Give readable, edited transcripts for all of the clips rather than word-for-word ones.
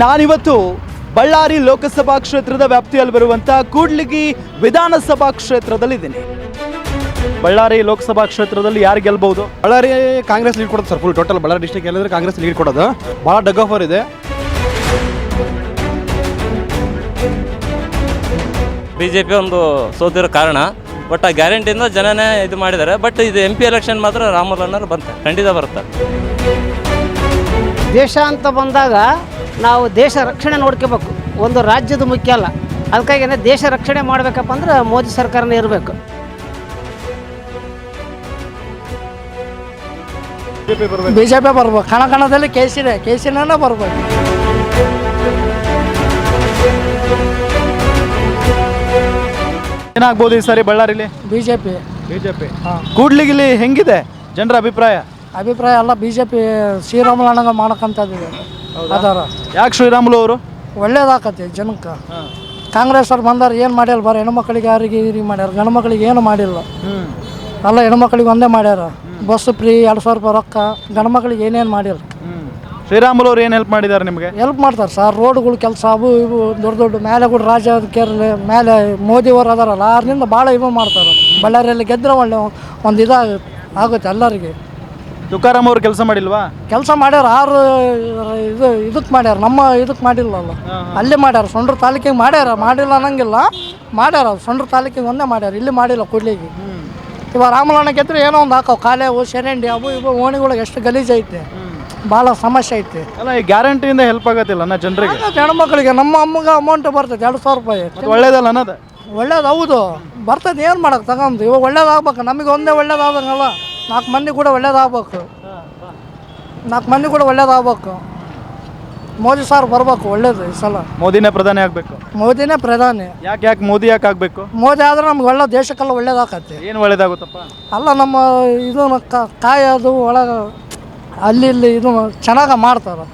ನಾನಿವತ್ತು ಬಳ್ಳಾರಿ ಲೋಕಸಭಾ ಕ್ಷೇತ್ರದ ವ್ಯಾಪ್ತಿಯಲ್ಲಿ ಬರುವಂಥ ಕೂಡ್ಲಿಗಿ ವಿಧಾನಸಭಾ ಕ್ಷೇತ್ರದಲ್ಲಿದ್ದೀನಿ. ಬಳ್ಳಾರಿ ಲೋಕಸಭಾ ಕ್ಷೇತ್ರದಲ್ಲಿ ಯಾರು ಗೆಲ್ಬಹುದು? ಬಳ್ಳಾರಿ ಕಾಂಗ್ರೆಸ್ ಲೀಡ್ ಕೊಡೋದು sir. Full total Ballari district ಹೇಳಿದ್ರೆ ಕಾಂಗ್ರೆಸ್ ಲೀಡ್ ಕೊಡೋದು. ಭಾಳ ಡಗ್ ಆಫರ್ ಇದೆ. ಬಿಜೆಪಿ ಒಂದು ಸೋತಿರೋ ಕಾರಣ, ಬಟ್ ಆ ಗ್ಯಾರಂಟಿಯಿಂದ ಜನನೇ ಇದು ಮಾಡಿದ್ದಾರೆ. ಬಟ್ ಇದು MP ಎಲೆಕ್ಷನ್ ಮಾತ್ರ ರಾಮುಲು ಅನ್ನೋರು ಬಂತಾರೆ, ಖಂಡಿತ ಬರುತ್ತೆ. ದೇಶ ಅಂತ ಬಂದಾಗ ನಾವು ದೇಶ ರಕ್ಷಣೆ ನೋಡ್ಕೋಬೇಕು, ಒಂದು ರಾಜ್ಯದ ಮುಖ್ಯ ಅಲ್ಲ. ಅದಕ್ಕಾಗಿ ದೇಶ ರಕ್ಷಣೆ ಮಾಡಬೇಕಪ್ಪ ಅಂದ್ರೆ ಮೋದಿ ಸರ್ಕಾರನೇ ಇರಬೇಕು. ಬಿಜೆಪಿ ಬರ್ಬೇಕು. ಕಣಕಣದಲ್ಲಿ ಕೇಸಿನೇ ಬರ್ಬೇಕು. ಏನಾಗ್ಬೋದು ಈ ಸಾರಿ ಬಳ್ಳಾರಿಲಿ? ಬಿಜೆಪಿ. ಕೂಡ್ಲಿಗಿಲಿ ಹೆಂಗಿದೆ ಜನರ ಅಭಿಪ್ರಾಯ ಎಲ್ಲ ಬಿಜೆಪಿ ಶ್ರೀರಾಮುಲು ಮಾಡಕ್ಕಂತದಿದೆ. ಅದರ ಯಾಕೆ ಶ್ರೀರಾಮುಲು ಅವರು ಒಳ್ಳೇದಾಕತಿ ಜನಕ್ಕೆ. ಕಾಂಗ್ರೆಸ್ ಅವ್ರು ಬಂದಾರ ಏನು ಮಾಡಿಲ್ಲ, ಬರೀ ಹೆಣ್ಮಕ್ಳಿಗೆ ಯಾರಿಗೆ ಮಾಡ್ಯಾರ, ಗಂಡು ಮಕ್ಳಿಗೆ ಏನು ಮಾಡಿಲ್ಲ. ಅಲ್ಲ, ಹೆಣ್ಮಕ್ಳಿಗೆ ಒಂದೇ ಮಾಡ್ಯಾರ. ಬಸ್ ಫ್ರೀ, 2,000 ರೂಪಾಯಿ ರೊಕ್ಕ. ಗಂಡು ಮಕ್ಳಿಗೆ ಏನೇನು ಮಾಡಿಲ್ಲ. ಶ್ರೀರಾಮುಲು ಅವ್ರು ಏನು ಹೆಲ್ಪ್ ಮಾಡಿದ್ದಾರೆ ನಿಮಗೆ? ಹೆಲ್ಪ್ ಮಾಡ್ತಾರೆ ಸರ್. ರೋಡ್ಗಳು ಕೆಲಸ ಅವು ಇವು ದೊಡ್ಡ ಮೇಲೆ ಕೂಡ ರಾಜ್ಯ ಮೇಲೆ ಮೋದಿಯವರು ಅದಾರಲ್ಲ, ಅವ್ರಿಂದ ಭಾಳ ಇವು ಮಾಡ್ತಾರೆ. ಬಳ್ಳಾರಿಯಲ್ಲಿ ಗೆದ್ದರೆ ಒಳ್ಳೆ ಒಂದು ಆಗುತ್ತೆ ಎಲ್ಲರಿಗೆ. ತುಕಾರಾಮ್ ಅವ್ರು ಕೆಲಸ ಮಾಡಿಲ್ವಾ? ಕೆಲಸ ಮಾಡ್ಯಾರ. ಇದಕ್ಕೆ ಮಾಡ್ಯಾರ, ನಮ್ಮ ಇದಕ್ಕೆ ಮಾಡಿಲ್ಲಲ್ಲ. ಅಲ್ಲೇ ಮಾಡ್ಯಾರ, ಸೊಂಡ್ರ ತಾಲೂಕಿಗೆ ಮಾಡ್ಯಾರ. ಮಾಡಿಲ್ಲ ಅನ್ನಂಗಿಲ್ಲ, ಮಾಡ್ಯಾರ. ಸೊಂಡ್ರ ತಾಲೂಕಿಗೆ ಒಂದೇ ಮಾಡ್ಯಾರ, ಇಲ್ಲಿ ಮಾಡಿಲ್ಲ ಕೂಡ್ಲಿಗೆ. ಇವಾಗ ರಾಮಲಣ್ಣ ಗೆದ್ರೆ ಏನೋ ಒಂದು ಹಾಕವು ಕಾಲೇವು ಶೆರೆಂಡಿ ಅವು ಇವು ಓಣಿಗಳಿಗೆ ಎಷ್ಟು ಗಲೀಜು ಐತೆ, ಭಾಳ ಸಮಸ್ಯೆ ಐತೆ. ಅಲ್ಲ, ಈ ಗ್ಯಾರಂಟಿಯಿಂದ ಹೆಲ್ಪ್ ಆಗತ್ತಿಲ್ಲ ಜನರಿಗೆ, ಹೆಣ್ಮಕ್ಳಿಗೆ. ನಮ್ಮ ಅಮ್ಮಗೆ ಅಮೌಂಟ್ ಬರ್ತೈತೆ 2,000 ರೂಪಾಯಿ. ಒಳ್ಳೇದಲ್ಲ ಅನ್ನೋದು? ಒಳ್ಳೇದು ಹೌದು, ಬರ್ತೈತೆ. ಏನು ಮಾಡಕ್ಕೆ ತಗೊಂಡು ಇವಾಗ ಒಳ್ಳೇದಾಗ್ಬೇಕು. ನಮಗೆ ಒಂದೇ ಒಳ್ಳೇದಾದಂಗಲ್ಲ, 4 ಮಂದಿ ಕೂಡ ಒಳ್ಳೇದಾಗಬೇಕು. ಮೋದಿ ಸಾರ್ ಬರ್ಬೇಕು, ಒಳ್ಳೇದು ಈ ಸಲ. ಮೋದಿನೇ ಪ್ರಧಾನಿ ಆಗ್ಬೇಕು. ಮೋದಿನೇ ಪ್ರಧಾನಿ. ಯಾಕೆ ಮೋದಿ ಯಾಕೆ ಆಗ್ಬೇಕು? ಮೋದಿ ಆದ್ರೆ ನಮ್ಗೆ ಒಳ್ಳೆ ದೇಶಕ್ಕೆಲ್ಲ ಒಳ್ಳೇದಾಗತ್ತೆ. ಏನು ಒಳ್ಳೇದಾಗುತ್ತಪ್ಪ? ಅಲ್ಲ, ನಮ್ಮ ಇದು ಕಾಯೋದು ಒಳಗೆ ಅಲ್ಲಿ ಇಲ್ಲಿ ಇದು ಚೆನ್ನಾಗಿ ಮಾಡ್ತಾರೆ.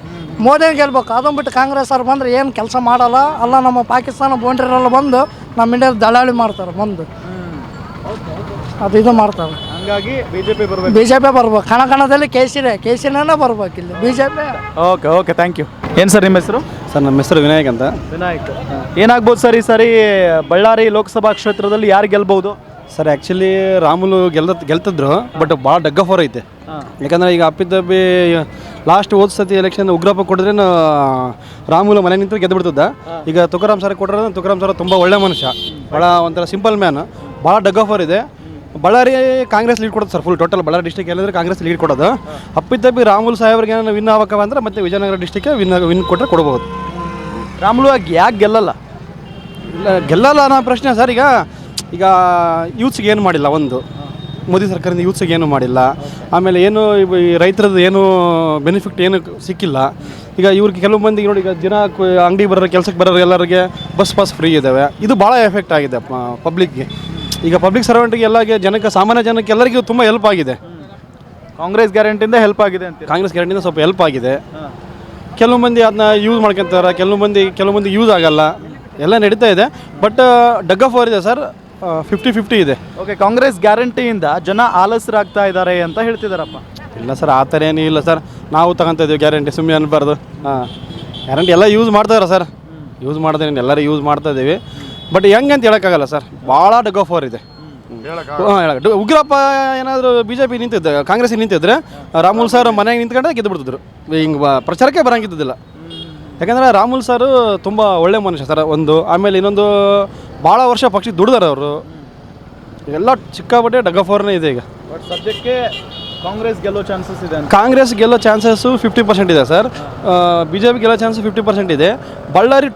ಮೋದಿನ ಗೆಲ್ಬೇಕು. ಅದನ್ನು ಬಿಟ್ಟು ಕಾಂಗ್ರೆಸ್ ಅವ್ರು ಬಂದರೆ ಏನು ಕೆಲಸ ಮಾಡಲ್ಲ. ಅಲ್ಲ, ನಮ್ಮ ಪಾಕಿಸ್ತಾನ ಬೌಂಡ್ರಿರೆಲ್ಲ ಬಂದು ನಮ್ಮ ಇಂಡಿಯಾದ ದಳ್ಳಾಳಿ ಮಾಡ್ತಾರೆ ಬಂದು. ಅದು ಇದು ಮಾಡ್ತಾರೆ. ಹಂಗಾಗಿ ಬಿಜೆಪಿ ಬರ್ಬೇಕು. ಕಣಕಣದಲ್ಲಿ ಕೇಸಿನೇ ಬರ್ಬೇಕು ಇಲ್ಲಿ ಬಿಜೆಪಿ. Okay thank you. ಏನು ಸರ್ ನಿಮ್ಮ ಹೆಸರು? ಸರ್, ನಮ್ಮ ಹೆಸರು ವಿನಾಯಕ್ ಅಂತ. ವಿನಾಯಕ್, ಏನಾಗ್ಬೋದು ಸರ್ ಈ ಸಾರಿ ಬಳ್ಳಾರಿ ಲೋಕಸಭಾ ಕ್ಷೇತ್ರದಲ್ಲಿ ಯಾರು ಗೆಲ್ಬಹುದು? ಸರ್, ಆ್ಯಕ್ಚುಲಿ ರಾಮುಲು ಗೆಲ್ತಿದ್ರು, ಬಟ್ ಭಾಳ ಡಗ್ ಆಫರ್ ಐತೆ. ಯಾಕಂದರೆ ಈಗ ಅಪ್ಪಿತಪ್ಪಿ ಲಾಸ್ಟ್ ಹೋದ ಸತಿ ಎಲೆಕ್ಷನ್ ಉಗ್ರಪ್ಪ ಕೊಡಿದ್ರೆ ರಾಮುಲು ಮನೆ ನಿಂತು ಗೆದ್ದು ಬಿಡ್ತಿದ್ದ. ಈಗ ತುಕಾರಾಮ್ ಸರ್ ಕೊಟ್ಟರೆ ತುಕಾರಾಮ್ ಸರ್ ತುಂಬ ಒಳ್ಳೆ ಮನುಷ್ಯ, ಭಾಳ ಒಂಥರ ಸಿಂಪಲ್ ಮ್ಯಾನ್. ಭಾಳ ಡಗ್ ಆಫರ್ ಇದೆ. ಬಳ್ಳಾರಿ ಕಾಂಗ್ರೆಸ್ ಲೀಡ್ ಕೊಡೋದು sir. Full total Ballari district ಹೇಳಿದ್ರೆ ಕಾಂಗ್ರೆಸ್ ಲೀಡ್ ಕೊಡೋದು. ಅಪ್ಪಿತಪ್ಪಿ ರಾಮುಲು ಸಾಹೇಬ್ರಿಗೆ ಏನೋ ವಿನ್ ಆಗಬೇಕವ ಅಂದರೆ ಮತ್ತೆ ವಿಜಯನಗರ ಡಿಸ್ಟ್ರಿಕ್ಗೆ ವಿನ್ ಕೊಟ್ಟರೆ ಕೊಡ್ಬೋದು. ರಾಮುಲು ಯಾಕೆ ಗೆಲ್ಲಲ್ಲ? ಗೆಲ್ಲಲ್ಲ ಅನ್ನೋ ಪ್ರಶ್ನೆ ಸರ್. ಈಗ ಯೂತ್ಸ್ಗೆ ಏನು ಮಾಡಿಲ್ಲ, ಒಂದು ಮೋದಿ ಸರ್ಕಾರದಿಂದ ಯೂತ್ಸ್ಗೆ ಏನು ಮಾಡಿಲ್ಲ. ಆಮೇಲೆ ಏನು ಈ ರೈತರದ್ದು ಏನು ಬೆನಿಫಿಟ್ ಏನು ಸಿಕ್ಕಿಲ್ಲ. ಈಗ ಇವ್ರಿಗೆ ಕೆಲವು ಮಂದಿಗೆ ನೋಡಿ, ಈಗ ದಿನ ಅಂಗಡಿ ಬರೋರು, ಕೆಲಸಕ್ಕೆ ಬರೋರು ಎಲ್ಲರಿಗೆ ಬಸ್ ಪಾಸ್ ಫ್ರೀ ಇದ್ದಾವೆ. ಇದು ಭಾಳ ಎಫೆಕ್ಟ್ ಆಗಿದೆ ಪಬ್ಲಿಕ್ಗೆ. ಈಗ ಪಬ್ಲಿಕ್ ಸರ್ವೆಂಟ್ಗೆ ಎಲ್ಲರಿಗೆ ಜನಕ್ಕೆ, ಸಾಮಾನ್ಯ ಜನಕ್ಕೆ ಎಲ್ಲರಿಗೂ ತುಂಬ ಹೆಲ್ಪ್ ಆಗಿದೆ. ಕಾಂಗ್ರೆಸ್ ಗ್ಯಾರಂಟಿಯಿಂದ ಹೆಲ್ಪ್ ಆಗಿದೆ ಅಂತ. ಕಾಂಗ್ರೆಸ್ ಗ್ಯಾರಂಟಿಯಿಂದ ಸ್ವಲ್ಪ ಹೆಲ್ಪ್ ಆಗಿದೆ. ಕೆಲವು ಮಂದಿ ಅದನ್ನ ಯೂಸ್ ಮಾಡ್ಕೊತಾರೆ, ಕೆಲವು ಮಂದಿ ಯೂಸ್ ಆಗಲ್ಲ. ಎಲ್ಲ ನಡೀತಾ ಇದೆ. ಬಟ್ ಡಗ್ ಆಫ್ ಇದೆ ಸರ್. 50-50 ಇದೆ. ಓಕೆ, ಕಾಂಗ್ರೆಸ್ ಗ್ಯಾರಂಟಿಯಿಂದ ಜನ ಆಲಸ್ಯರಾಗ್ತಾ ಇದ್ದಾರೆ ಅಂತ ಹೇಳ್ತಿದಾರಪ್ಪ. ಇಲ್ಲ ಸರ್, ಆ ಥರ ಏನೂ ಇಲ್ಲ ಸರ್. ನಾವು ತಗೊತಾ ಇದ್ದೀವಿ ಗ್ಯಾರಂಟಿ, ಸುಮ್ಮನೆ ಅನ್ಬಾರ್ದು. ಗ್ಯಾರಂಟಿ ಎಲ್ಲ ಯೂಸ್ ಮಾಡ್ತಾರೆ ಸರ್. ಯೂಸ್ ಮಾಡ್ದೆ ಎಲ್ಲರೂ ಯೂಸ್ ಮಾಡ್ತಾ ಇದ್ದೀವಿ. ಬಟ್ ಹೆಂಗೆ ಅಂತ ಹೇಳೋಕ್ಕಾಗಲ್ಲ ಸರ್, ಭಾಳ ಡಗ್ ಆಫರ್ ಇದೆ. ಉಗ್ರಪ್ಪ ಏನಾದರೂ BJP ನಿಂತಿದ್ದೆ, ಕಾಂಗ್ರೆಸ್ ನಿಂತಿದ್ರೆ ರಾಮುಲು ಸರ್ ಮನೆಗೆ ನಿಂತ್ಕೊಂಡ್ರೆ ಗೆದ್ದು ಬಿಡ್ತಿದ್ರು. ಹಿಂಗೆ ಪ್ರಚಾರಕ್ಕೆ ಬರೋಂಗಿದ್ದಿಲ್ಲ. ಯಾಕಂದರೆ ರಾಮುಲು ಸರ್ ತುಂಬ ಒಳ್ಳೆ ಮನುಷ್ಯ ಸರ್ ಒಂದು. ಆಮೇಲೆ ಇನ್ನೊಂದು, ಭಾಳ ವರ್ಷ ಪಕ್ಷ ದುಡಿದಾರೆ ಅವರು. ಎಲ್ಲ ಚಿಕ್ಕಾಪಟ್ಟೆ ಡಗ್ ಆಫ್ ಅವರ್ನೇ ಇದೆ. ಈಗ ಬಟ್ ಸದ್ಯಕ್ಕೆ ಕಾಂಗ್ರೆಸ್ ಗೆಲ್ಲೋ ಚಾನ್ಸಸ್ ಇದೆ. ಕಾಂಗ್ರೆಸ್ ಗೆಲ್ಲೋ ಚಾನ್ಸಸ್ಸು 50% ಇದೆ ಸರ್. BJP ಗೆಲ್ಲೋ ಚಾನ್ಸು 50% ಇದೆ. ಬಳ್ಳಾರಿ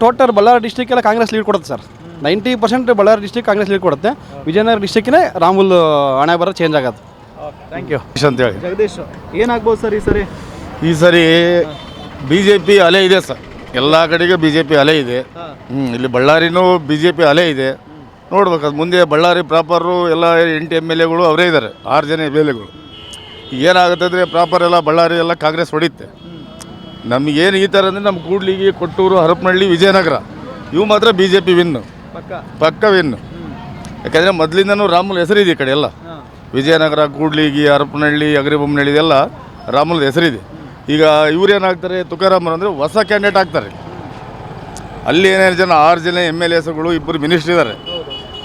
ಡಿಸ್ಟ್ರಿಕ್ಕೆಲ್ಲ ಕಾಂಗ್ರೆಸ್ ಲೀಡ್ ಕೊಡುತ್ತೆ sir. 90% Ballari district Congress lead ಕೊಡುತ್ತೆ. ವಿಜಯನಗರ ಡಿಸ್ಟ್ರಿಕ್ಕಿನೇ ರಾಮುಲು ಹಣೆ ಬರೋ ಚೇಂಜ್ ಆಗೋದು. ಥ್ಯಾಂಕ್ ಯು ಅಂತೇಳಿ. ಜಗದೀಶ್, ಏನಾಗ್ಬೋದು ಸರ್ ಈ ಸರಿ BJP ಅಲೆ ಇದೆ ಸರ್. ಎಲ್ಲ ಕಡೆಗೆ BJP ಅಲೆ ಇದೆ. ಇಲ್ಲಿ ಬಳ್ಳಾರಿನೂ BJP ಅಲೆ ಇದೆ. ನೋಡ್ಬೇಕು ಅದು ಮುಂದೆ. ಬಳ್ಳಾರಿ ಪ್ರಾಪರು ಎಲ್ಲ 8 MLAಗಳು ಅವರೇ ಇದ್ದಾರೆ, 6 ಜನ MLAಗಳು. ಏನಾಗುತ್ತೆ ಅಂದರೆ ಪ್ರಾಪರ್ ಎಲ್ಲ ಬಳ್ಳಾರಿ ಎಲ್ಲ ಕಾಂಗ್ರೆಸ್ ಹೊಡಿತೆ. ನಮಗೇನು ಈ ಥರ ಅಂದರೆ ನಮ್ಮ ಕೂಡ್ಲಿಗಿ, ಕೊಟ್ಟೂರು, ಹರಪನಹಳ್ಳಿ, ವಿಜಯನಗರ ಇವು ಮಾತ್ರ BJP ವಿನ್ನು, ಪಕ್ಕ ವಿನ್ನು. ಯಾಕಂದರೆ ಮೊದಲಿಂದನೂ ರಾಮುಲು ಹೆಸರಿದೆ ಈ ಕಡೆ ಎಲ್ಲ. ವಿಜಯನಗರ, ಕೂಡ್ಲಿಗಿ, ಹರಪನಹಳ್ಳಿ, ಅಗ್ರಿಬೊಮ್ಮನಹಳ್ಳಿ ಇದೆಲ್ಲ ರಾಮುಲದ ಹೆಸರಿದೆ. ಈಗ ಇವ್ರೇನಾಗ್ತಾರೆ, ತುಕಾರಾಮ್ ಅಂದರೆ ಹೊಸ ಕ್ಯಾಂಡಿಡೇಟ್ ಆಗ್ತಾರೆ. ಅಲ್ಲಿ ಏನೇನು ಜನ 6 ಜನ MLAsಗಳು 2 ಮಿನಿಸ್ಟ್ರ್ ಇದ್ದಾರೆ.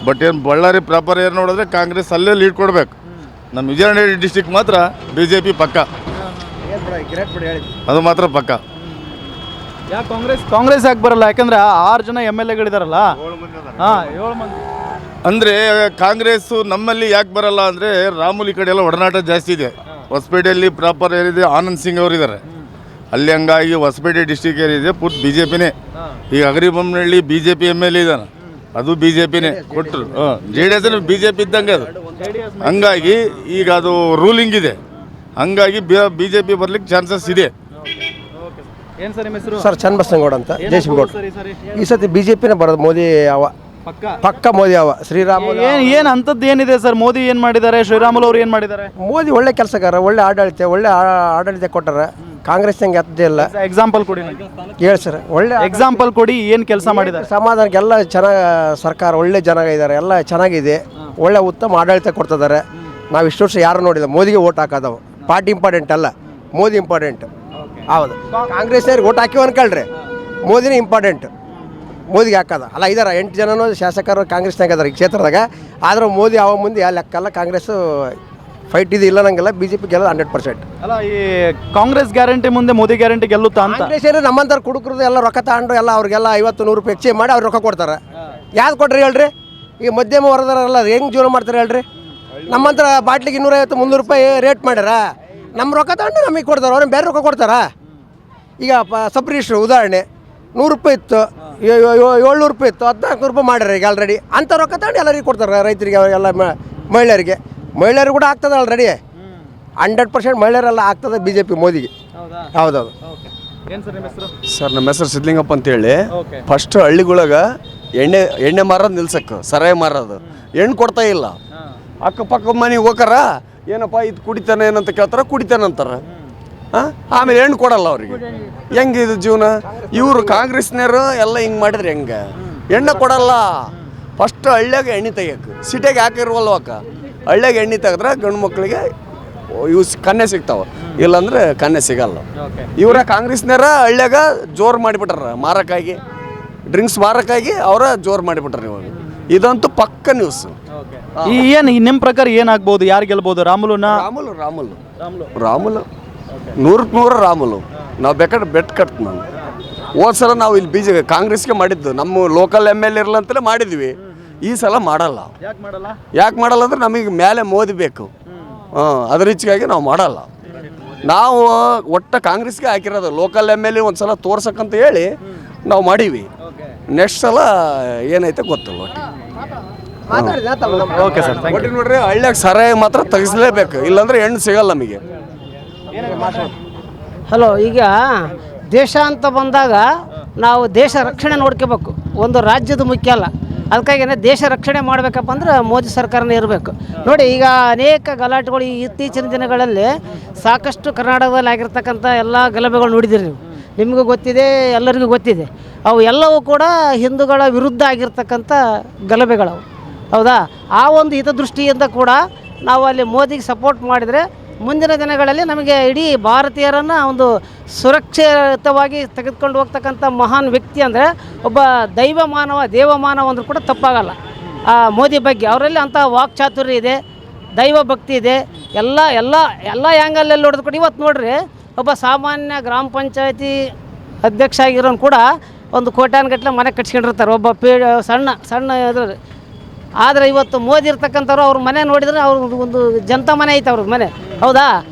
ಬಟ್ ಏನು ಬಳ್ಳಾರಿ ಪ್ರಾಪರ್ ಏನು ನೋಡಿದ್ರೆ ಕಾಂಗ್ರೆಸ್ ಅಲ್ಲೇ ಲೀಡ್ ಕೊಡಬೇಕು. ನಮ್ಮ ವಿಜಯನಗರ ಡಿಸ್ಟಿಕ್ ಮಾತ್ರ BJP ಪಕ್ಕ, ಅದು ಮಾತ್ರ ಪಕ್ಕ. ಯಾಕೆ ಕಾಂಗ್ರೆಸ್ ಯಾಕೆ ಬರಲ್ಲ? ಯಾಕಂದ್ರೆ 6 ಜನ MLAಗಳಿದಾರಲ್ಲ. ಹಾಂ, 7 ಮಂದಿ. ಅಂದರೆ ಕಾಂಗ್ರೆಸ್ಸು ನಮ್ಮಲ್ಲಿ ಯಾಕೆ ಬರಲ್ಲ ಅಂದರೆ ರಾಮುಲ್ ಈ ಕಡೆ ಎಲ್ಲ ಒಡನಾಟ ಜಾಸ್ತಿ ಇದೆ. ಹೊಸಪೇಟೆಯಲ್ಲಿ ಪ್ರಾಪರ್ ಏನಿದೆ ಆನಂದ್ ಸಿಂಗ್ ಅವರು ಇದ್ದಾರೆ ಅಲ್ಲಿ, ಹಂಗಾಗಿ ಹೊಸಪೇಟೆ ಡಿಸ್ಟಿಕ್ ಏನಿದೆ ಪೂರ್ತಿ BJPನೇ. ಈಗ ಅಗರಿಬೊಮ್ಮನಹಳ್ಳಿ BJP MLA ಇದ್ದಾನೆ, ಅದು BJPನೇ ಕೊಟ್ಟರು. JDS BJP ಇದ್ದಂಗೆ ಅದು. ಹಂಗಾಗಿ ಈಗ ಅದು ರೂಲಿಂಗ್ ಇದೆ, ಹಂಗಾಗಿ BJP ಬರ್ಲಿಕ್ಕೆ ಚಾನ್ಸಸ್ ಇದೆ. ಏನು ಸರ್ ನಿಮ್ಮ ಹೆಸರು? ಸರ್ ಚನ್ನಬಸನಗೌಡ ಅಂತ, ಜಯಸಿಂಗೌಡ. ಈ ಸತಿ BJPನೇ ಬರೋದು, ಮೋದಿ ಪಕ್ಕ ಮೋದಿ ಶ್ರೀರಾಮುಲು. ಏನು ಅಂಥದ್ದು ಏನಿದೆ ಸರ್? ಮೋದಿ ಏನು ಮಾಡಿದ್ದಾರೆ, ಶ್ರೀರಾಮುಲು ಅವ್ರು ಏನು ಮಾಡಿದ್ದಾರೆ? ಮೋದಿ ಒಳ್ಳೆ ಕೆಲಸಗಾರ, ಒಳ್ಳೆ ಆಡಳಿತ ಕೊಟ್ಟಾರ. ಕಾಂಗ್ರೆಸ್ ಹಂಗೆ ಅದೇ ಇಲ್ಲ. ಎಕ್ಸಾಂಪಲ್ ಕೊಡಿ, ಹೇಳಿ ಸರ್. ಒಳ್ಳೆ ಎಕ್ಸಾಂಪಲ್ ಕೊಡಿ, ಏನು ಕೆಲಸ ಮಾಡಿದ್ದಾರೆ? ಸಮಾಧಾನಕ್ಕೆಲ್ಲ ಚೆನ್ನಾಗಿ ಸರ್ಕಾರ ಒಳ್ಳೆ ಜನ ಇದ್ದಾರೆ, ಎಲ್ಲ ಚೆನ್ನಾಗಿದೆ, ಒಳ್ಳೆ ಉತ್ತಮ ಆಡಳಿತ ಕೊಡ್ತಿದ್ದಾರೆ. ನಾವು ಇಷ್ಟು ವರ್ಷ ಯಾರು ನೋಡಿಲ್ಲ, ಮೋದಿಗೆ ಓಟ್ ಹಾಕೋದವು. ಪಾರ್ಟಿ ಇಂಪಾರ್ಟೆಂಟ್ ಅಲ್ಲ, ಮೋದಿ ಇಂಪಾರ್ಟೆಂಟ್. ಹೌದು, ಕಾಂಗ್ರೆಸ್ನವ್ರಿಗೆ ಓಟ್ ಹಾಕಿವ್ ಅನ್ಕೊಳ್ರಿ, ಮೋದಿನೇ ಇಂಪಾರ್ಟೆಂಟ್. ಮೋದಿಗೆ ಹಾಕೋದ ಅಲ್ಲ. ಇದಾರೆ 8 ಜನನೂ ಶಾಸಕರು ಕಾಂಗ್ರೆಸ್ನಾಗ ಇದಾರೆ ಈ ಕ್ಷೇತ್ರದಾಗ. ಆದ್ರೆ ಮೋದಿ ಅವ ಮುಂದೆ ಆ ಲೆಕ್ಕಲ್ಲ. ಕಾಂಗ್ರೆಸ್ ಫೈಟ್ ಇದು ಇಲ್ಲ ನಂಗೆಲ್ಲ. BJP ಗೆಲ್ಲ 100%. ಅಲ್ಲ, ಈ ಕಾಂಗ್ರೆಸ್ ಗ್ಯಾರಂಟಿ ಮುಂದೆ ಮೋದಿ ಗ್ಯಾರಂಟಿ ಗೆಲ್ಲುತ್ತಾ ಅಂತ? ಕಾಂಗ್ರೆಸ್ ಏನೇ ನಮ್ಮಂತರ ಕುಡುಕರದು ಎಲ್ಲ ರೊಕ್ಕ ತಗೊಂಡು ಎಲ್ಲ ಅವ್ರಿಗೆಲ್ಲ 50-100 ರೂಪಾಯಿ ಎಕ್ಸ್ಚೇಂಜ್ ಮಾಡಿ ಅವ್ರು ರೊಕ್ಕ ಕೊಡ್ತಾರೆ. ಯಾವ್ದು ಕೊಟ್ರಿ ಹೇಳ್ರಿ? ಈಗ ಮಧ್ಯಮ ವರ್ಗದವರೆಲ್ಲ ಹೆಂಗೆ ಜೀವನ ಮಾಡ್ತಾರೆ ಹೇಳ್ರಿ? ನಮ್ಮಂತರ ಬಾಟ್ಲಿಗೆ 250-300 ರೂಪಾಯಿ ರೇಟ್ ಮಾಡ್ಯಾರ. ನಮ್ಮ ರೊಕ್ಕ ತಗೊಂಡು ನಮಗೆ ಕೊಡ್ತಾರೆ, ಅವ್ರಿಗೆ ಬೇರೆ ರೊಕ್ಕ ಕೊಡ್ತಾರ. ಈಗ ಸಬ್ ರಿಜಿಸ್ಟ್ರು ಉದಾಹರಣೆ 100 ರೂಪಾಯಿ ಇತ್ತು, 700 ರೂಪಾಯಿ ಇತ್ತು, 1400 ರೂಪಾಯಿ ಮಾಡ್ಯಾರ ಈಗ ಆಲ್ರೆಡಿ. ಅಂಥ ರೊಕ್ಕ ತಗೊಂಡು ಎಲ್ಲರಿಗೆ ಕೊಡ್ತಾರೆ, ರೈತರಿಗೆ, ಅವರೆಲ್ಲ ಮಹಿಳೆಯರಿಗೆ ಕೂಡ ಆಗ್ತದೆ ಆಲ್ರೆಡಿ. 100% ಮಹಿಳೆಯರೆಲ್ಲ ಆಗ್ತದೆ BJP ಮೋದಿಗೆ. ಹೌದೌದು. ಸರ್ ನಮ್ಮ ಹೆಸರು ಸಿದ್ಲಿಂಗಪ್ಪ ಅಂತೇಳಿ. ಫಸ್ಟ್ ಹಳ್ಳಿಗಳಾಗ ಎಣ್ಣೆ ಮಾರೋದು ನಿಲ್ಸಕ್ಕೆ, ಸರಾಯಿ ಮಾರೋದು, ಹೆಣ್ಣು ಕೊಡ್ತಾ ಇಲ್ಲ. ಅಕ್ಕಪಕ್ಕ ಮನೆಗೆ ಹೋಗಾರ ಏನಪ್ಪ ಇದು ಕುಡಿತಾನೆ ಏನಂತ ಕೇಳ್ತಾರೆ, ಕುಡಿತಾನಂತಾರೆ. ಆಮೇಲೆ ಹೆಣ್ಣು ಕೊಡಲ್ಲ ಅವ್ರಿಗೆ. ಹೆಂಗೆ ಇದು ಜೀವನ? ಇವರು ಕಾಂಗ್ರೆಸ್ನವರು ಎಲ್ಲ ಹಿಂಗೆ ಮಾಡಿದ್ರೆ ಹೆಂಗೆ? ಎಣ್ಣೆ ಕೊಡಲ್ಲ. ಫಸ್ಟ್ ಹಳ್ಳಿಯಾಗ ಎಣ್ಣೆ ತೆಗಿಯಕ್ಕೆ, ಸಿಟಿಯಾಗ ಹಾಕಿರುವಲ್ವ ಅಕ್ಕ. ಹಳ್ಳಿಯಾಗ ಎಣ್ಣೆ ತೆಗೆದ್ರೆ ಗಂಡು ಮಕ್ಕಳಿಗೆ ಇವು ಕನ್ಯೆ ಸಿಗ್ತಾವೆ, ಇಲ್ಲಾಂದ್ರೆ ಕನ್ಯೆ ಸಿಗಲ್ಲ. ಇವರ ಕಾಂಗ್ರೆಸ್ನವರ ಹಳ್ಳಿಯಾಗ ಜೋರು ಮಾಡಿಬಿಟ್ರ, ಮಾರಕ್ಕಾಗಿ ಡ್ರಿಂಕ್ಸ್ ಮಾರಕ್ಕಾಗಿ ಅವರ ಜೋರು ಮಾಡಿಬಿಟ್ರ. ಇವಾಗ ಇದಂತೂ ಪಕ್ಕ ನ್ಯೂಸ್. ಏನು ನಿಮ್ಮ ಪ್ರಕಾರ ಏನಾಗ್ಬೋದು? ಯಾರು ಗೆಲ್ಬೋದು? ರಾಮುಲು 100% ರಾಮುಲು. ನಾವು ಬೇಕಾದ್ರೆ ಬೆಟ್ ಕಟ್ತು. ನಾನು ಹೋದ ಸಲ ನಾವು ಇಲ್ಲಿ ಕಾಂಗ್ರೆಸ್ಗೆ ಮಾಡಿದ್ದು, ನಮ್ಮ ಲೋಕಲ್ MLA ಇರಲ್ಲ ಅಂತಲೇ ಮಾಡಿದ್ವಿ. ಈ ಸಲ ಮಾಡಲ್ಲ. ಯಾಕೆ ಮಾಡಲ್ಲ ಅಂದ್ರೆ ನಮಗೆ ಮೇಲೆ ಮೋದಿ ಬೇಕು. ಅದ್ರ ಹೆಚ್ಚಿಗಾಗಿ ನಾವು ಮಾಡಲ್ಲ. ನಾವು ಒಟ್ಟ ಕಾಂಗ್ರೆಸ್ಗೆ ಹಾಕಿರೋದು. ಲೋಕಲ್ MLA ಒಂದು ಸಲ ತೋರ್ಸಕ್ಕಂತ ಹೇಳಿ ನಾವು ಮಾಡೀವಿ. ನೆಕ್ಸ್ಟ್ ಸಲ ಏನೈತೆ ಗೊತ್ತಲ್ಲ. ಓಕೆ ಸರ್, ಒಟ್ಟು ನೋಡ್ರಿ, ಹಳ್ಳಿಯಾಗ ಸರಾಯಿ ಮಾತ್ರ ತೆಗಿಸ್ಲೇಬೇಕು, ಇಲ್ಲಾಂದ್ರೆ ಹೆಣ್ಣು ಸಿಗಲ್ಲ ನಮಗೆ. ಹಲೋ, ಈಗ ದೇಶ ಅಂತ ಬಂದಾಗ ನಾವು ದೇಶ ರಕ್ಷಣೆ ನೋಡ್ಕೋಬೇಕು, ಒಂದು ರಾಜ್ಯದ ಮುಖ್ಯ ಅಲ್ಲ. ಅದಕ್ಕಾಗಿಯೇ ದೇಶ ರಕ್ಷಣೆ ಮಾಡಬೇಕಪ್ಪ ಅಂದ್ರೆ ಮೋದಿ ಸರ್ಕಾರನೇ ಇರಬೇಕು. ನೋಡಿ, ಈಗ ಅನೇಕ ಗಲಾಟೆಗಳು ಇತ್ತೀಚಿನ ದಿನಗಳಲ್ಲಿ ಸಾಕಷ್ಟು ಕರ್ನಾಟಕದಲ್ಲಿ ಆಗಿರ್ತಕ್ಕಂಥ ಎಲ್ಲ ಗಲಭೆಗಳು ನೋಡಿದಿರಿ ನೀವು. ನಿಮಗೂ ಗೊತ್ತಿದೆ, ಎಲ್ಲರಿಗೂ ಗೊತ್ತಿದೆ. ಅವು ಎಲ್ಲವೂ ಕೂಡ ಹಿಂದೂಗಳ ವಿರುದ್ಧ ಆಗಿರ್ತಕ್ಕಂಥ ಗಲಭೆಗಳವು. ಹೌದಾ? ಆ ಒಂದು ಹಿತದೃಷ್ಟಿಯಿಂದ ಕೂಡ ನಾವು ಅಲ್ಲಿ ಮೋದಿಗೆ ಸಪೋರ್ಟ್ ಮಾಡಿದರೆ ಮುಂದಿನ ದಿನಗಳಲ್ಲಿ ನಮಗೆ ಇಡೀ ಭಾರತೀಯರನ್ನು ಒಂದು ಸುರಕ್ಷಿತವಾಗಿ ತೆಗೆದುಕೊಂಡು ಹೋಗ್ತಕ್ಕಂಥ ಮಹಾನ್ ವ್ಯಕ್ತಿ ಅಂದರೆ ಒಬ್ಬ ದೇವಮಾನವ ಅಂದರೂ ಕೂಡ ತಪ್ಪಾಗಲ್ಲ. ಆ ಮೋದಿ ಬಗ್ಗೆ ಅವರಲ್ಲಿ ಅಂಥ ವಾಕ್ಚಾತುರ್ಯ ಇದೆ, ದೈವ ಭಕ್ತಿ ಇದೆ. ಎಲ್ಲ ಆ್ಯಂಗಲಲ್ಲಿ ನೋಡಿದ್ಕೊಂಡು ಇವತ್ತು ನೋಡ್ರಿ, ಒಬ್ಬ ಸಾಮಾನ್ಯ ಗ್ರಾಮ ಪಂಚಾಯತಿ ಅಧ್ಯಕ್ಷ ಆಗಿರೋನು ಕೂಡ ಒಂದು ಕೋಟ್ಯಾನುಗಟ್ಟಲೆ ಮನೆ ಕಟ್ಸ್ಕೊಂಡಿರ್ತಾರೆ, ಒಬ್ಬ ಸಣ್ಣ ಇದ್ರ. ಆದರೆ ಇವತ್ತು ಮೋದಿ ಇರ್ತಕ್ಕಂಥವ್ರು ಅವ್ರ ಮನೆ ನೋಡಿದ್ರೆ ಅವ್ರ ಒಂದು ಜನತಾ ಮನೆ ಐತೆ ಅವ್ರದ್ದು ಮನೆ. ಹೌದಾ?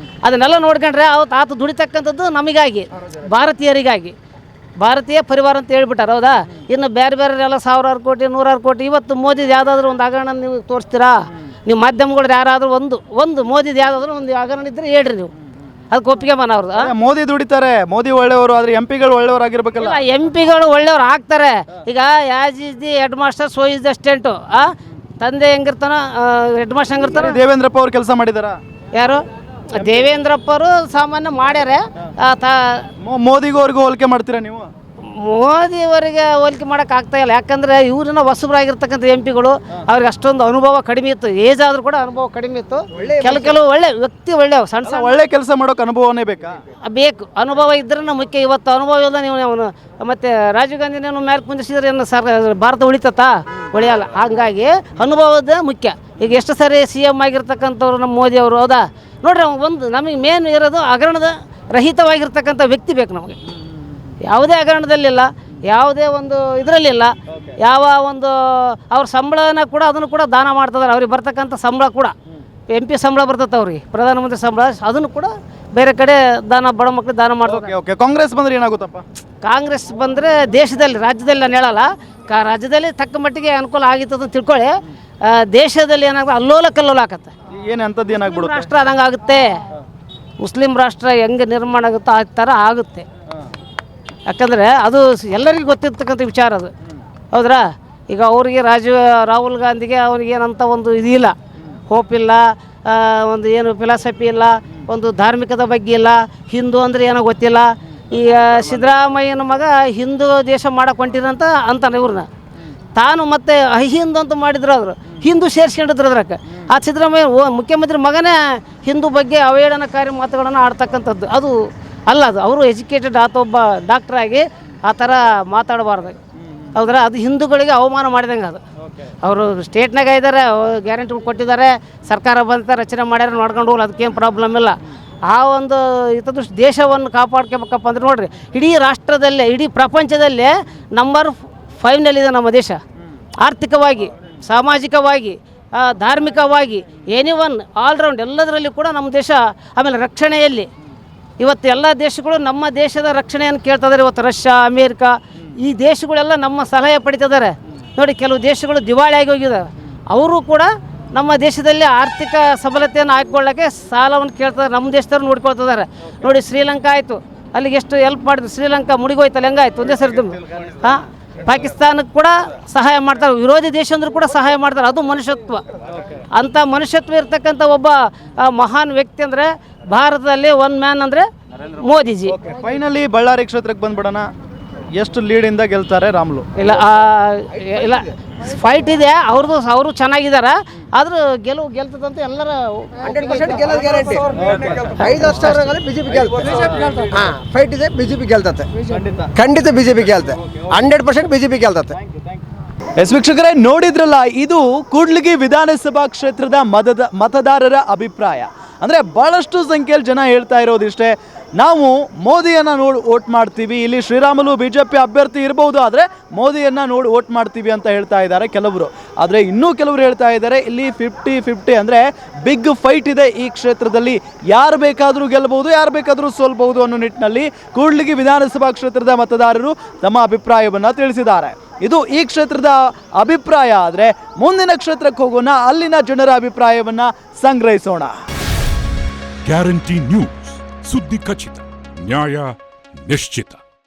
ಅದನ್ನೆಲ್ಲ ನೋಡ್ಕೊಂಡ್ರೆ ಆತ ದುಡಿತಕ್ಕಂಥದ್ದು ನಮಗಾಗಿ, ಭಾರತೀಯರಿಗಾಗಿ, ಭಾರತೀಯ ಪರಿವಾರ ಅಂತ ಹೇಳ್ಬಿಟ್ಟಾರೆ. ಹೌದಾ? ಇನ್ನು ಬೇರೆ ಎಲ್ಲ 1000 ಕೋಟಿ 100 ಕೋಟಿ. ಇವತ್ತು ಮೋದಿದು ಯಾವುದಾದ್ರೂ ಒಂದು ಹಗರಣ ನೀವು ತೋರಿಸ್ತೀರಾ? ನೀವು ಮಾಧ್ಯಮಗಳು ಯಾರಾದರೂ ಒಂದು ಮೋದಿದು ಯಾವುದಾದ್ರೂ ಒಂದು ಹಗರಣ ಇದ್ದರೆ ಹೇಳ್ರಿ, ನೀವು ಅದಕ್ಕೆ ಒಪ್ಪಿಗೆ ಅವ್ರದ್ದು. ಮೋದಿ ದುಡಿತಾರೆ, ಮೋದಿ ಒಳ್ಳೆಯವರು, ಆದರೆ MP ಗಳು ಒಳ್ಳೆಯವರು ಆಗಿರ್ಬೇಕಲ್ಲ. MP ಗಳು ಒಳ್ಳೆಯವ್ರು ಆಗ್ತಾರೆ. ಈಗ as is the head master so is the student. ತಂದೆ ಹೆಂಗಿರ್ತಾನೋ ಹೆಡ್ ಮಾಸ್ಟರ್ ಹೆಂಗಿರ್ತಾನೆ. ದೇವೇಂದ್ರಪ್ಪ ಅವ್ರು ಕೆಲಸ ಮಾಡಿದಾರ? ಯಾರು? ದೇವೇಂದ್ರಪ್ಪರು ಸಾಮಾನ್ಯ ಮಾಡ್ಯಾರೆ. ಮೋದಿಗೂ ಅವ್ರಿಗೂ ಹೋಲಿಕೆ ಮಾಡ್ತೀರಾ ನೀವು? ಮೋದಿಯವರಿಗೆ ಹೋಲಿಕೆ ಮಾಡೋಕೆ ಆಗ್ತಾ ಇಲ್ಲ. ಯಾಕಂದರೆ ಇವ್ರನ್ನ ಹೊಸಬರಾಗಿರ್ತಕ್ಕಂಥ ಎಂ ಪಿಗಳು ಅವ್ರಿಗೆ ಅಷ್ಟೊಂದು ಅನುಭವ ಕಡಿಮೆ ಇತ್ತು. ಏಜ್ ಆದರೂ ಕೂಡ ಅನುಭವ ಕಡಿಮೆ ಇತ್ತು. ಕೆಲವು ಒಳ್ಳೆ ವ್ಯಕ್ತಿ, ಒಳ್ಳೆ ಸಣ್ಣ ಒಳ್ಳೆ ಕೆಲಸ ಮಾಡೋಕೆ ಅನುಭವನೇ ಬೇಕಾ? ಬೇಕು. ಅನುಭವ ಇದ್ರೂ ಮುಖ್ಯ. ಇವತ್ತು ಅನುಭವ ಇಲ್ಲ ನೀವು ಅವನು ಮತ್ತು ರಾಜೀವ್ ಗಾಂಧಿ ನೀವು ಮೇಲೆ ಕುಂದಿಸಿದ್ರೆ ಏನು ಸರ್ ಭಾರತ ಉಳಿತತ್ತಾ? ಉಳಿಯಲ್ಲ. ಹಾಗಾಗಿ ಅನುಭವದ ಮುಖ್ಯ. ಈಗ ಎಷ್ಟು ಸರಿ CM ಆಗಿರ್ತಕ್ಕಂಥವ್ರು ನಮ್ಮ ಮೋದಿಯವರು, ಹೌದಾ? ನೋಡ್ರಿ ಒಂದು ನಮಗೆ ಮೇನ್ ಇರೋದು ಹಗರಣದ ರಹಿತವಾಗಿರ್ತಕ್ಕಂಥ ವ್ಯಕ್ತಿ ಬೇಕು ನಮಗೆ. ಯಾವುದೇ ಹಗರಣದಲ್ಲಿಲ್ಲ, ಯಾವುದೇ ಒಂದು ಇದರಲ್ಲಿಲ್ಲ, ಯಾವ ಒಂದು ಅವ್ರ ಸಂಬಳನ ಕೂಡ ಅದನ್ನು ಕೂಡ ದಾನ ಮಾಡ್ತಿದ್ದಾರೆ. ಅವ್ರಿಗೆ ಬರ್ತಕ್ಕಂಥ ಸಂಬಳ ಕೂಡ MP ಸಂಬಳ ಬರ್ತದೆ ಅವ್ರಿಗೆ, ಪ್ರಧಾನಮಂತ್ರಿ ಸಂಬಳ, ಅದನ್ನು ಕೂಡ ಬೇರೆ ಕಡೆ ದಾನ, ಬಡ ಮಕ್ಕಳಿಗೆ ದಾನ ಮಾಡ್ತಾರೆ. ಓಕೆ, ಕಾಂಗ್ರೆಸ್ ಬಂದ್ರೆ ಏನಾಗುತ್ತಪ್ಪ? ಕಾಂಗ್ರೆಸ್ ಬಂದರೆ ದೇಶದಲ್ಲಿ, ರಾಜ್ಯದಲ್ಲಿ ನಾನು ಹೇಳಲ್ಲ, ರಾಜ್ಯದಲ್ಲಿ ತಕ್ಕ ಮಟ್ಟಿಗೆ ಅನುಕೂಲ ಆಗಿತ್ತು ಅಂತ ತಿಳ್ಕೊಳ್ಳಿ. ದೇಶದಲ್ಲಿ ಏನಾಗುತ್ತೆ, ಅಲ್ಲೋಲ ಕಲ್ಲೋಲ ಆಗತ್ತೆ. ಏನು ಅಂಥದ್ದು ಏನಾಗ್ಬಿಡುತ್ತೆ? ರಾಷ್ಟ್ರ ಆದಂಗೆ ಆಗುತ್ತೆ. ಮುಸ್ಲಿಂ ರಾಷ್ಟ್ರ ಹೆಂಗೆ ನಿರ್ಮಾಣ ಆಗುತ್ತೋ ಆ ಥರ ಆಗುತ್ತೆ. ಯಾಕಂದರೆ ಅದು ಎಲ್ಲರಿಗೂ ಗೊತ್ತಿರ್ತಕ್ಕಂಥ ವಿಚಾರ ಅದು, ಹೌದ್ರಾ? ಈಗ ಅವರಿಗೆ ರಾಹುಲ್ ಗಾಂಧಿಗೆ ಅವ್ರಿಗೇನಂತ ಒಂದು ಇದಿಲ್ಲ, ಹೋಪ್ ಇಲ್ಲ, ಒಂದು ಏನು ಫಿಲಾಸಫಿ ಇಲ್ಲ, ಒಂದು ಧಾರ್ಮಿಕದ ಬಗ್ಗೆ ಇಲ್ಲ, ಹಿಂದೂ ಅಂದರೆ ಏನೋ ಗೊತ್ತಿಲ್ಲ. ಈಗ ಸಿದ್ದರಾಮಯ್ಯನ ಮಗ ಹಿಂದೂ ದೇಶ ಮಾಡಕ್ಕೆ ಹೊಂಟಿರಂತ ಅಂತಾನೆ ಇವ್ರನ್ನ. ತಾನು ಮತ್ತೆ ಅಹಿಂದು ಅಂತ ಮಾಡಿದ್ರು, ಅವರು ಹಿಂದೂ ಸೇರಿಸ್ಕೊಂಡಿದ್ರು ಅದ್ರಕ್ಕೆ. ಆ ಸಿದ್ದರಾಮಯ್ಯ ಮುಖ್ಯಮಂತ್ರಿ ಮಗನೇ ಹಿಂದೂ ಬಗ್ಗೆ ಅವಹೇಳನಕಾರಿ ಮಾತುಗಳನ್ನು ಆಡ್ತಕ್ಕಂಥದ್ದು ಅದು ಅಲ್ಲ. ಅದು ಅವರು ಎಜುಕೇಟೆಡ್ ಆತ, ಒಬ್ಬ ಡಾಕ್ಟ್ರಾಗಿ ಆ ಥರ ಮಾತಾಡಬಾರ್ದು, ಹೌದ್ರಾ? ಅದು ಹಿಂದೂಗಳಿಗೆ ಅವಮಾನ ಮಾಡಿದಂಗೆ ಅದು. ಅವರು ಸ್ಟೇಟ್ನಾಗ ಇದ್ದಾರೆ, ಗ್ಯಾರಂಟಿ ಕೊಟ್ಟಿದ್ದಾರೆ, ಸರ್ಕಾರ ಬಂತ ರಚನೆ ಮಾಡ್ಯಾರ, ನೋಡ್ಕೊಂಡು ಹೋಗಲ್ಲ, ಅದಕ್ಕೇನು ಪ್ರಾಬ್ಲಮ್ ಇಲ್ಲ. ಆ ಒಂದು ಇಂಥದ್ದು ದೇಶವನ್ನು ಕಾಪಾಡ್ಕೋಬೇಕಪ್ಪ ಅಂದ್ರೆ ನೋಡಿರಿ, ಇಡೀ ರಾಷ್ಟ್ರದಲ್ಲೇ, ಇಡೀ ಪ್ರಪಂಚದಲ್ಲೇ ನಂಬರ್ 5ನಲ್ಲಿದೆ ನಮ್ಮ ದೇಶ. ಆರ್ಥಿಕವಾಗಿ, ಸಾಮಾಜಿಕವಾಗಿ, ಧಾರ್ಮಿಕವಾಗಿ, ಎನಿವನ್ ಆಲ್ರೌಂಡ್ ಎಲ್ಲದರಲ್ಲಿ ಕೂಡ ನಮ್ಮ ದೇಶ. ಆಮೇಲೆ ರಕ್ಷಣೆಯಲ್ಲಿ ಇವತ್ತು ಎಲ್ಲ ದೇಶಗಳು ನಮ್ಮ ದೇಶದ ರಕ್ಷಣೆಯನ್ನು ಕೇಳ್ತಿದ್ದಾರೆ. ಇವತ್ತು ರಷ್ಯಾ, ಅಮೇರಿಕಾ ಈ ದೇಶಗಳೆಲ್ಲ ನಮ್ಮ ಸಲಹೆ ಪಡಿತಿದ್ದಾರೆ. ನೋಡಿ, ಕೆಲವು ದೇಶಗಳು ದಿವಾಳಿಯಾಗಿ ಹೋಗಿದ್ದಾರೆ. ಅವರು ಕೂಡ ನಮ್ಮ ದೇಶದಲ್ಲಿ ಆರ್ಥಿಕ ಸಬಲತೆಯನ್ನು ಹಾಕ್ಕೊಳ್ಳೋಕ್ಕೆ ಸಾಲವನ್ನು ಕೇಳ್ತಾರೆ. ನಮ್ಮ ದೇಶದವ್ರು ನೋಡ್ಕೊಳ್ತಿದ್ದಾರೆ. ನೋಡಿ, ಶ್ರೀಲಂಕಾ ಆಯಿತು, ಅಲ್ಲಿಗೆ ಎಷ್ಟು ಹೆಲ್ಪ್ ಮಾಡಿದ್ರು. ಶ್ರೀಲಂಕಾ ಮುಡಿಗೋಯ್ತಲ್ಲ, ಹೆಂಗಾಯ್ತು ಒಂದೇ ಸರಿ ಹಾಂ. ಪಾಕಿಸ್ತಾನಕ್ಕೆ ಕೂಡ ಸಹಾಯ ಮಾಡ್ತಾರೆ. ವಿರೋಧಿ ದೇಶ ಅಂದರೂ ಕೂಡ ಸಹಾಯ ಮಾಡ್ತಾರೆ. ಅದು ಮನುಷ್ಯತ್ವ. ಅಂಥ ಮನುಷ್ಯತ್ವ ಇರ್ತಕ್ಕಂಥ ಒಬ್ಬ ಮಹಾನ್ ವ್ಯಕ್ತಿ ಅಂದರೆ ಭಾರತದಲ್ಲಿ ಒನ್ ಮ್ಯಾನ್ ಅಂದರೆ ಮೋದಿಜಿ. ಫೈನಲಿ ಬಳ್ಳಾರಿ ಕ್ಷೇತ್ರಕ್ಕೆ ಬಂದ್ಬಿಡೋಣ. ಎಷ್ಟು ಲೀಡಿಂದ ಗೆಲ್ತಾರೆ ರಾಮುಲು? ಇಲ್ಲ ಇಲ್ಲ, ಫೈಟ್ ಇದೆ ಅವ್ರದ್ದು. ಅವರು ಚೆನ್ನಾಗಿದ್ದಾರೆ, ಆದರೂ ಗೆಲ್ತದಂತ ಎಲ್ಲರ 100% ಗೆಲ್ಲೋದು ಗ್ಯಾರಂಟಿ. 5 ವರ್ಷ BJP ಗೆಲ್ತದೆ. ಹಾಂ, ಫೈಟ್ ಇದೆ, BJP ಗೆಲ್ತತೆ. ಖಂಡಿತ BJP ಗೆಲ್ತೆ. 100% BJP ಗೆಲ್ತತೆ. ವೀಕ್ಷಕರೇ, ನೋಡಿದ್ರಲ್ಲ, ಇದು ಕೂಡ್ಲಿಗಿ ವಿಧಾನಸಭಾ ಕ್ಷೇತ್ರದ ಮತದಾರರ ಅಭಿಪ್ರಾಯ. ಅಂದರೆ ಭಾಳಷ್ಟು ಸಂಖ್ಯೆಯಲ್ಲಿ ಜನ ಹೇಳ್ತಾ ಇರೋದಿಷ್ಟೇ, ನಾವು ಮೋದಿಯನ್ನು ನೋಡಿ ವೋಟ್ ಮಾಡ್ತೀವಿ. ಇಲ್ಲಿ ಶ್ರೀರಾಮುಲು BJP ಅಭ್ಯರ್ಥಿ ಇರ್ಬೋದು, ಆದರೆ ಮೋದಿಯನ್ನು ನೋಡಿ ವೋಟ್ ಮಾಡ್ತೀವಿ ಅಂತ ಹೇಳ್ತಾ ಇದ್ದಾರೆ ಕೆಲವರು. ಆದರೆ ಇನ್ನೂ ಕೆಲವರು ಹೇಳ್ತಾ ಇದ್ದಾರೆ ಇಲ್ಲಿ 50-50 ಅಂದರೆ ಬಿಗ್ ಫೈಟ್ ಇದೆ ಈ ಕ್ಷೇತ್ರದಲ್ಲಿ. ಯಾರು ಬೇಕಾದರೂ ಗೆಲ್ಲಬಹುದು, ಯಾರು ಬೇಕಾದರೂ ಸೋಲ್ಬಹುದು ಅನ್ನೋ ನಿಟ್ಟಿನಲ್ಲಿ ಕೂಡ್ಲಿಗಿ ವಿಧಾನಸಭಾ ಕ್ಷೇತ್ರದ ಮತದಾರರು ತಮ್ಮ ಅಭಿಪ್ರಾಯವನ್ನು ತಿಳಿಸಿದ್ದಾರೆ. ಇದು ಈ ಕ್ಷೇತ್ರದ ಅಭಿಪ್ರಾಯ. ಆದರೆ ಮುಂದಿನ ಕ್ಷೇತ್ರಕ್ಕೆ ಹೋಗೋಣ, ಅಲ್ಲಿನ ಜನರ ಅಭಿಪ್ರಾಯವನ್ನು ಸಂಗ್ರಹಿಸೋಣ. ಗ್ಯಾರಂಟಿ ನ್ಯೂಸ್, ಸುದ್ದಿ ಖಚಿತ, ನ್ಯಾಯ ನಿಶ್ಚಿತ.